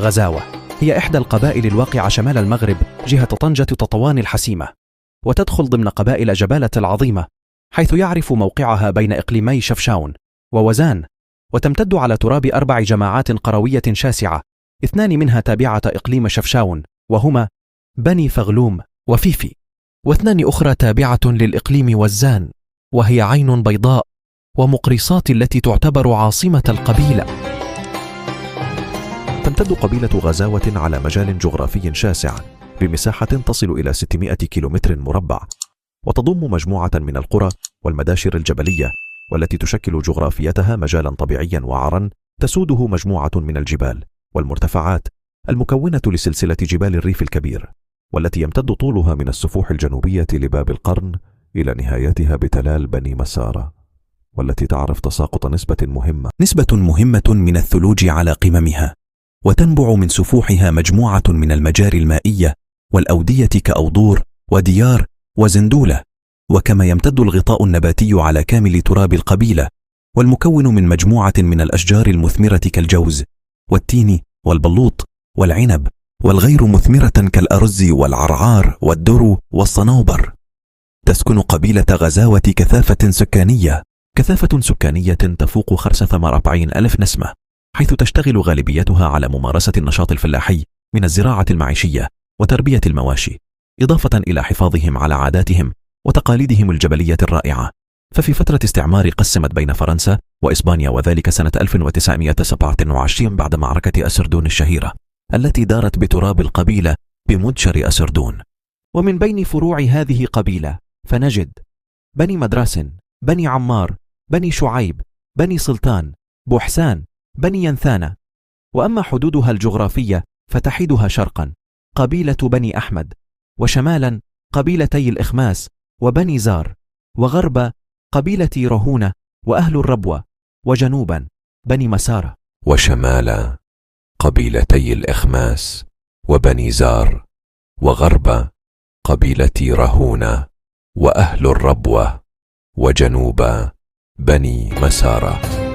غزاوة هي إحدى القبائل الواقعة شمال المغرب جهة طنجة تطوان الحسيمة، وتدخل ضمن قبائل جبالة العظيمة، حيث يعرف موقعها بين إقليمي شفشاون ووزان، وتمتد على تراب 4 جماعات قروية شاسعة، 2 منها تابعة إقليم شفشاون وهما بني فغلوم وفيفي، و2 أخرى تابعة للإقليم وزان وهي عين بيضاء ومقرصات التي تعتبر عاصمة القبيلة. تمتد قبيلة غزاوة على مجال جغرافي شاسع بمساحة تصل إلى 600 كيلومتر مربع، وتضم مجموعة من القرى والمداشر الجبلية، والتي تشكل جغرافيتها مجالا طبيعيا وعرا تسوده مجموعة من الجبال والمرتفعات المكونة لسلسلة جبال الريف الكبير، والتي يمتد طولها من السفوح الجنوبية لباب القرن إلى نهايتها بتلال بني مسارة، والتي تعرف تساقط نسبة مهمة من الثلوج على قممها، وتنبع من سفوحها مجموعة من المجاري المائية والأودية كأوضور وديار وزندولة، وكما يمتد الغطاء النباتي على كامل تراب القبيلة، والمكون من مجموعة من الأشجار المثمرة كالجوز والتين والبلوط والعنب، والغير مثمرة كالأرز والعرعار والدر والصنوبر. تسكن قبيلة غزاوة كثافة سكانية تفوق خرس 40,000 نسمة، حيث تشتغل غالبيتها على ممارسة النشاط الفلاحي من الزراعة المعيشية وتربية المواشي، إضافة إلى حفاظهم على عاداتهم وتقاليدهم الجبلية الرائعة. ففي فترة استعمار قسمت بين فرنسا وإسبانيا، وذلك سنة 1927 بعد معركة أسردون الشهيرة التي دارت بتراب القبيلة بمدشر أسردون. ومن بين فروع هذه قبيلة فنجد بني مدراس، بني عمار، بني شعيب، بني سلطان، بوحسان، بني ينثانة. وأما حدودها الجغرافية فتحيدها شرقا قبيلة بني أحمد، وشمالا قبيلتي الإخماس وبني زار، وغربا قبيلة رهونة وأهل الربوة، وجنوبا بني مسارة، وشمالا قبيلتي الإخماس وبني زار، وغربا قبيلة رهونة وأهل الربوة، وجنوبا بني مسارة.